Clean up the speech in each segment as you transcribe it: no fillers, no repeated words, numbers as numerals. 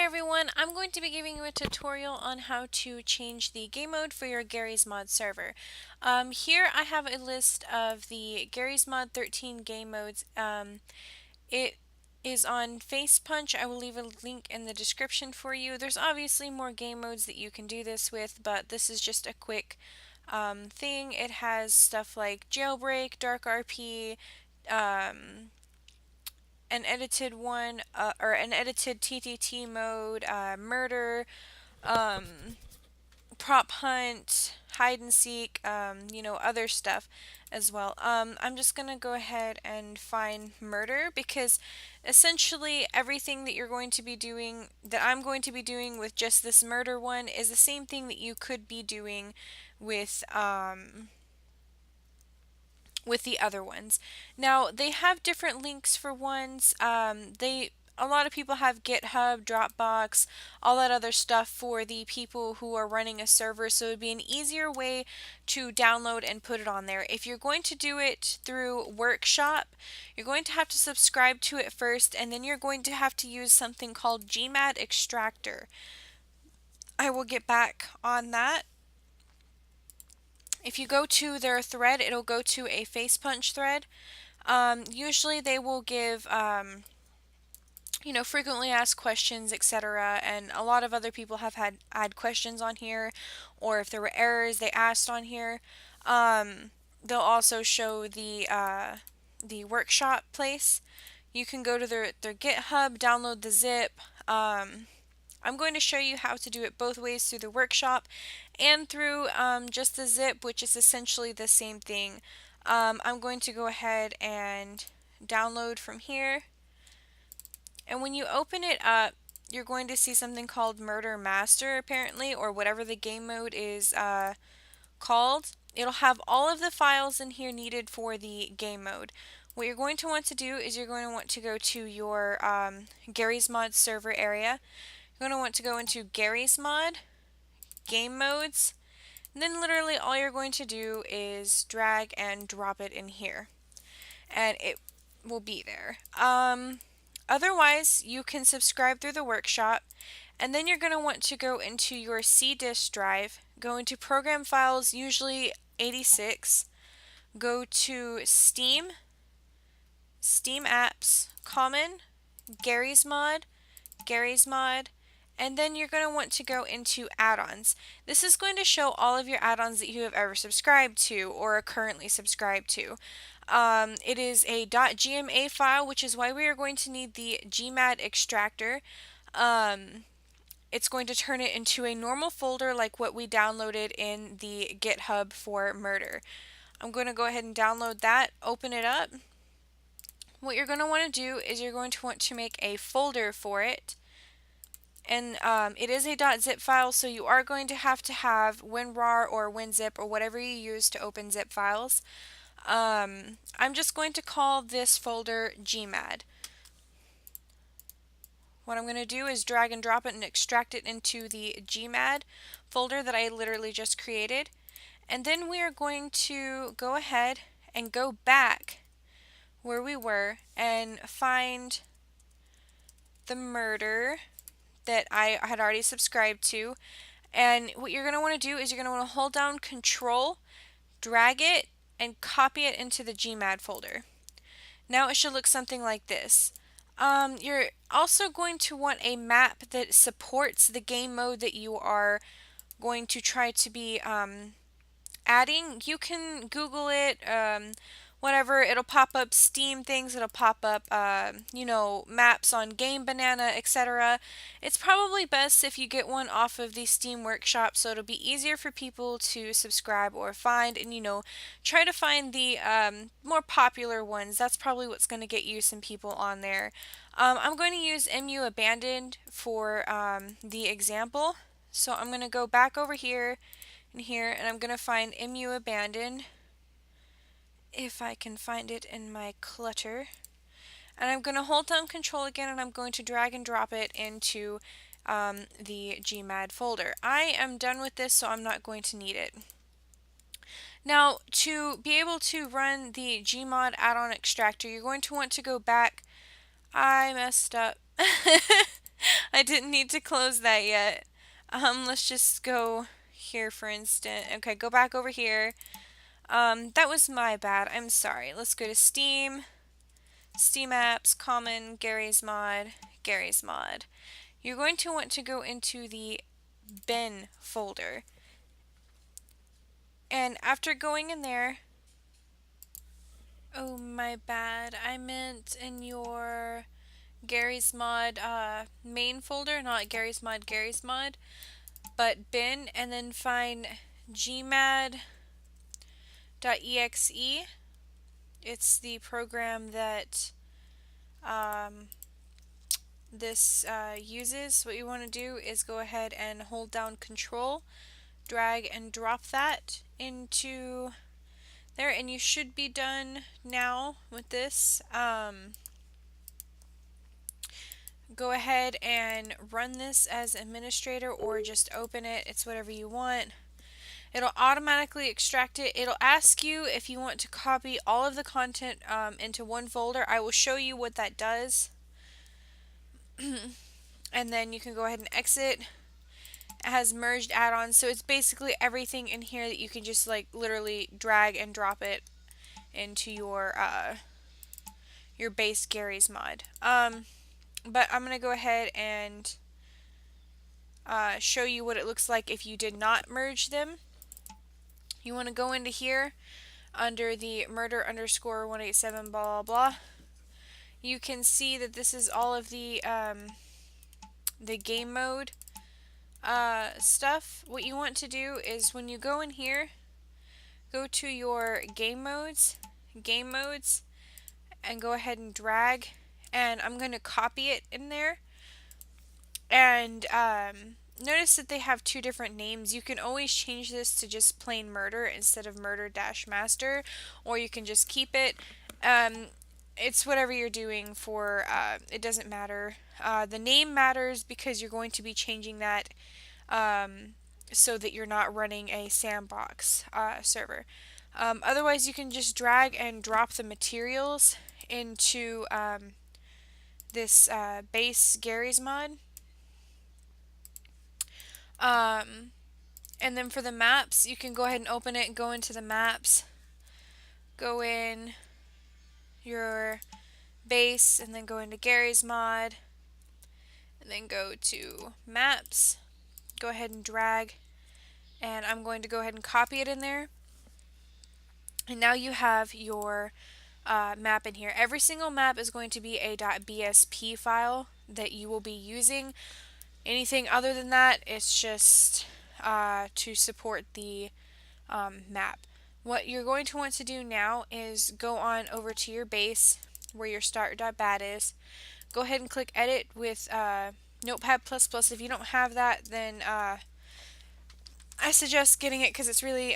everyone, I'm going to be giving you a tutorial on how to change the game mode for your Garry's Mod server. Here I have a list of the Garry's Mod 13 game modes. It is on Facepunch. I will leave a link in the description for you. There's obviously more game modes that you can do this with, but this is just a quick thing. It has stuff like Jailbreak, Dark RP, an edited one, or an edited TTT mode, murder, um, prop hunt, hide and seek, other stuff as well. I'm just gonna go ahead and find murder because essentially everything that you're going to be doing, that I'm going to be doing with just this murder one, is the same thing that you could be doing with the other ones. Now, they have different links for ones. A lot of people have GitHub, Dropbox, all that other stuff for the people who are running a server, so it would be an easier way to download and put it on there. If you're going to do it through Workshop, you're going to have to subscribe to it first, and then you're going to have to use something called Gmod Extractor. I will get back on that. If you go to their thread, it'll go to a Facepunch thread. Usually they will give, frequently asked questions, etc. And a lot of other people have had questions on here, or if there were errors they asked on here. They'll also show the workshop place. You can go to their GitHub, download the zip. I'm going to show you how to do it both ways, through the workshop and through just the zip, which is essentially the same thing. I'm going to go ahead and download from here. And when you open it up, you're going to see something called Murder Master, apparently, or whatever the game mode is called. It'll have all of the files in here needed for the game mode. What you're going to want to do is you're going to want to go to your Garry's Mod server area. You're going to want to go into Garry's Mod, Game Modes, and then literally all you're going to do is drag and drop it in here, and it will be there. Otherwise, you can subscribe through the workshop, and then you're going to want to go into your C disk drive, go into Program Files, usually 86, go to Steam, Steam Apps, Common, Garry's Mod, and then you're going to want to go into add-ons. This is going to show all of your add-ons that you have ever subscribed to or are currently subscribed to. It is a .gma file, which is why we are going to need the Gmod extractor. It's going to turn it into a normal folder like what we downloaded in the GitHub for murder. I'm going to go ahead and download that, open it up. What you're going to want to do is you're going to want to make a folder for it. And it is a .zip file, so you are going to have WinRAR or WinZip or whatever you use to open zip files. I'm just going to call this folder Gmod. What I'm going to do is drag and drop it and extract it into the Gmod folder that I literally just created. And then we are going to go ahead and go back where we were and find the murder that I had already subscribed to. And what you're going to want to do is you're going to want to hold down Control, drag it, and copy it into the Gmod folder. Now it should look something like this. You're also going to want a map that supports the game mode that you are going to try to be adding. You can Google it, whatever. It'll pop up Steam things, it'll pop up maps on Game Banana, etc. It's probably best if you get one off of the Steam Workshop, so it'll be easier for people to subscribe or find, and try to find the more popular ones. That's probably what's going to get you some people on there. I'm going to use MU Abandoned for the example, so I'm going to go back over here and here, and I'm going to find MU Abandoned, if I can find it in my clutter. And I'm going to hold down Control again, and I'm going to drag and drop it into the Gmod folder. I am done with this, so I'm not going to need it. Now, to be able to run the Gmod add-on extractor, you're going to want to go back. I messed up. I didn't need to close that yet. Let's just go here for instance. Okay, go back over here. That was my bad. I'm sorry. Let's go to Steam, Steam Apps, Common, Garry's Mod, Garry's Mod. You're going to want to go into the bin folder. And after going in there, oh my bad, I meant in your Garry's Mod main folder, not Garry's Mod, but bin, and then find gmad.exe. It's the program that this uses. What you want to do is go ahead and hold down Control, drag and drop that into there, and you should be done now with this. Go ahead and run this as administrator or just open it. It's whatever you want. It'll automatically extract it. It'll ask you if you want to copy all of the content into one folder. I will show you what that does. And then you can go ahead and exit. It has merged add-ons, so it's basically everything in here that you can just like literally drag and drop it into your base Garry's Mod. But I'm going to go ahead and show you what it looks like if you did not merge them. You want to go into here under the murder underscore 187 blah blah blah. You can see that this is all of the game mode stuff. What you want to do is when you go in here, go to your game modes, and go ahead and drag, and I'm going to copy it in there. And notice that they have two different names. You can always change this to just plain murder instead of murder-master, or you can just keep it. It's whatever you're doing for, it doesn't matter. The name matters because you're going to be changing that so that you're not running a sandbox server. Otherwise, you can just drag and drop the materials into this base Garry's Mod. And then for the maps, you can go ahead and open it and go into the maps. Go in your base and then go into Garry's Mod. And then go to maps. Go ahead and drag. And I'm going to go ahead and copy it in there. And now you have your map in here. Every single map is going to be a .bsp file that you will be using. Anything other than that, it's just to support the map. What you're going to want to do now is go on over to your base where your start.bat is. Go ahead and click edit with Notepad++. If you don't have that, then I suggest getting it because it's really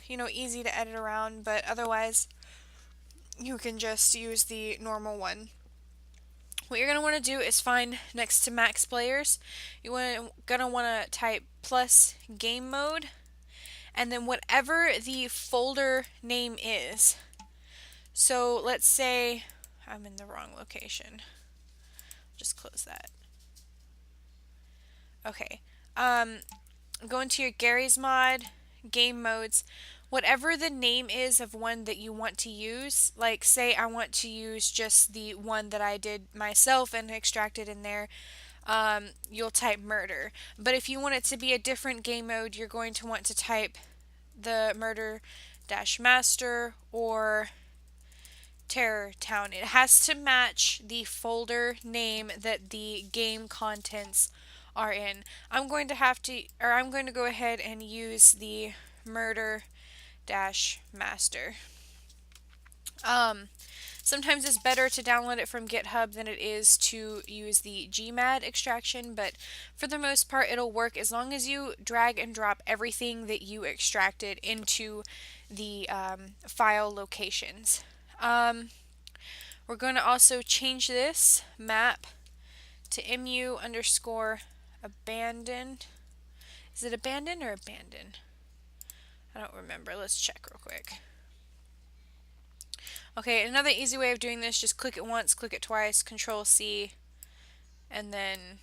easy to edit around, but otherwise you can just use the normal one. What you're going to want to do is find next to max players, you're going to want to type plus game mode, and then whatever the folder name is. So let's say I'm in the wrong location. Just close that. Okay. Go into your Garry's Mod, game modes, whatever the name is of one that you want to use. Like say I want to use just the one that I did myself and extracted in there. You'll type murder. But if you want it to be a different game mode, you're going to want to type the murder-master or Terror Town. It has to match the folder name that the game contents are in. I'm going to go ahead and use the murder-master. Sometimes it's better to download it from GitHub than it is to use the Gmad extraction, but for the most part it'll work as long as you drag and drop everything that you extracted into the file locations. We're going to also change this map to mu_abandoned. Is it abandoned or abandoned? I don't remember. Let's check real quick. Okay, another easy way of doing this, just click it once, click it twice, Control C, and then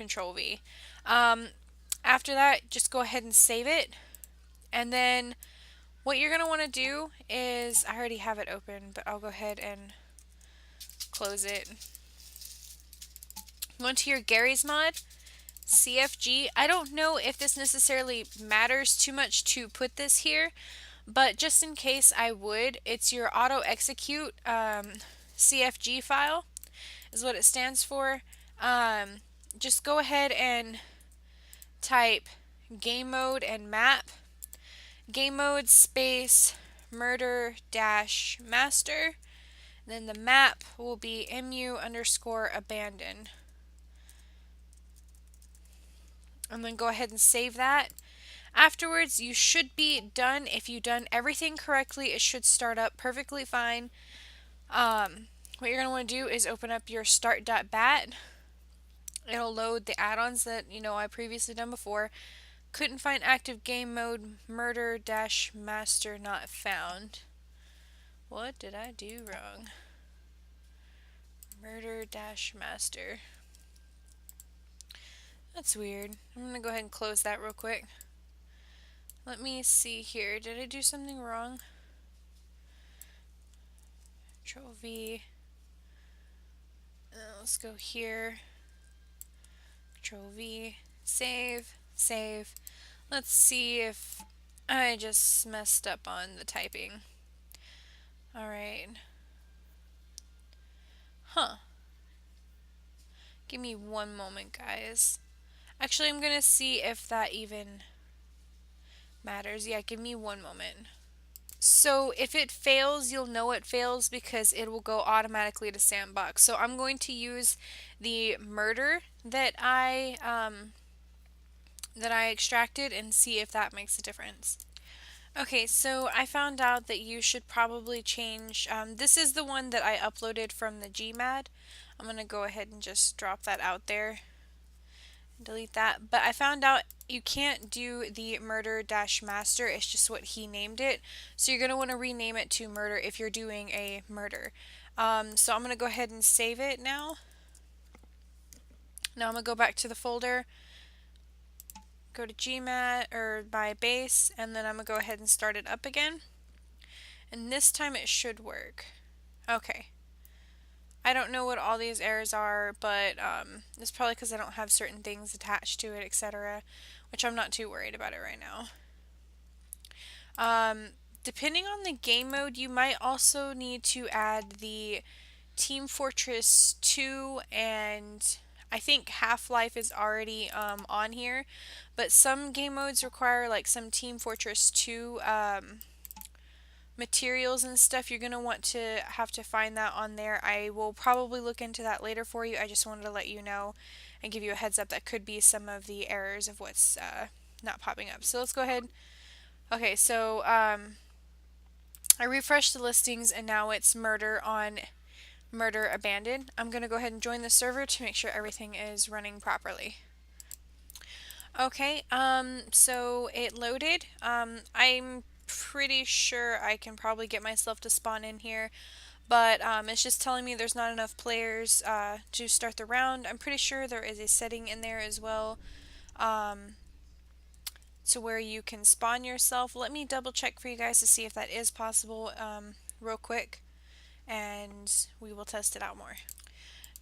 Control V. After that, just go ahead and save it. And then what you're going to want to do is, I already have it open, but I'll go ahead and close it. Go into your Garry's mod, CFG. I don't know if this necessarily matters too much to put this here, but just in case I would, it's your auto execute CFG file is what it stands for. Just go ahead and type Gamemode and map. Gamemode space murder dash master. Then the map will be mu underscore abandon. And then go ahead and save that. Afterwards, you should be done. If you've done everything correctly, it should start up perfectly fine. What you're going to want to do is open up your start.bat. It'll load the add-ons that I previously done before. Couldn't find active game mode, murder dash master not found. What did I do wrong? Murder dash master. That's weird. I'm going to go ahead and close that real quick. Let me see here. Did I do something wrong? Control V. Let's go here. Control V. Save. Save. Let's see if I just messed up on the typing. Alright. Huh. Give me one moment, guys. Actually, I'm going to see if that even matters. Yeah, give me one moment. So if it fails, you'll know it fails because it will go automatically to sandbox. So I'm going to use the murder that I extracted and see if that makes a difference. Okay, so I found out that you should probably change, this is the one that I uploaded from the Gmad. I'm going to go ahead and just drop that out there. Delete that. But I found out you can't do the murder dash master. It's just what he named it. So you're going to want to rename it to murder if you're doing a murder. So I'm going to go ahead and save it now. Now I'm going to go back to the folder. Go to Gmat or my base. And then I'm going to go ahead and start it up again. And this time it should work. Okay. I don't know what all these errors are, but it's probably because I don't have certain things attached to it, etc., which I'm not too worried about it right now. Depending on the game mode, you might also need to add the Team Fortress 2, and I think Half-Life is already on here, but some game modes require like some Team Fortress 2 materials and stuff. You're going to want to have to find that on there. I will probably look into that later for you. I just wanted to let you know and give you a heads up that could be some of the errors of what's not popping up. So let's go ahead. Okay, so I refreshed the listings and now it's murder on murder abandoned. I'm going to go ahead and join the server to make sure everything is running properly. Okay, so it loaded. I'm pretty sure I can probably get myself to spawn in here, but it's just telling me there's not enough players to start the round. I'm pretty sure there is a setting in there as well to where you can spawn yourself. Let me double check for you guys to see if that is possible real quick, and we will test it out more.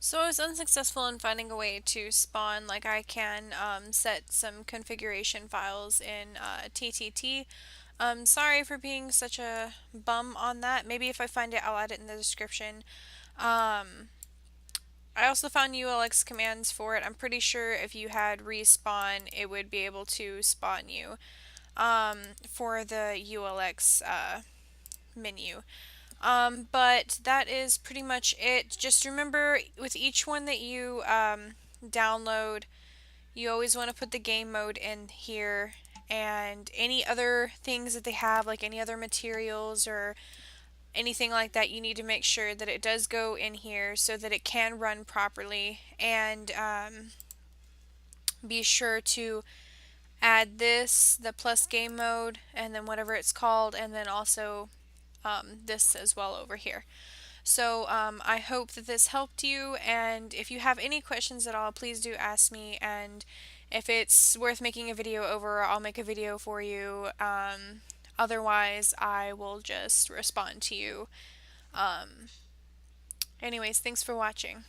So I was unsuccessful in finding a way to spawn. Like, I can set some configuration files in TTT. Sorry for being such a bum on that. Maybe if I find it, I'll add it in the description. I also found ULX commands for it. I'm pretty sure if you had respawn, it would be able to spawn you for the ULX menu. But that is pretty much it. Just remember, with each one that you download, you always want to put the game mode in here, and any other things that they have, like any other materials or anything like that, you need to make sure that it does go in here so that it can run properly. And be sure to add this, the plus game mode, and then whatever it's called, and then also this as well over here. So I hope that this helped you, and if you have any questions at all, please do ask me, and if it's worth making a video over, I'll make a video for you. Otherwise, I will just respond to you. Anyways, thanks for watching.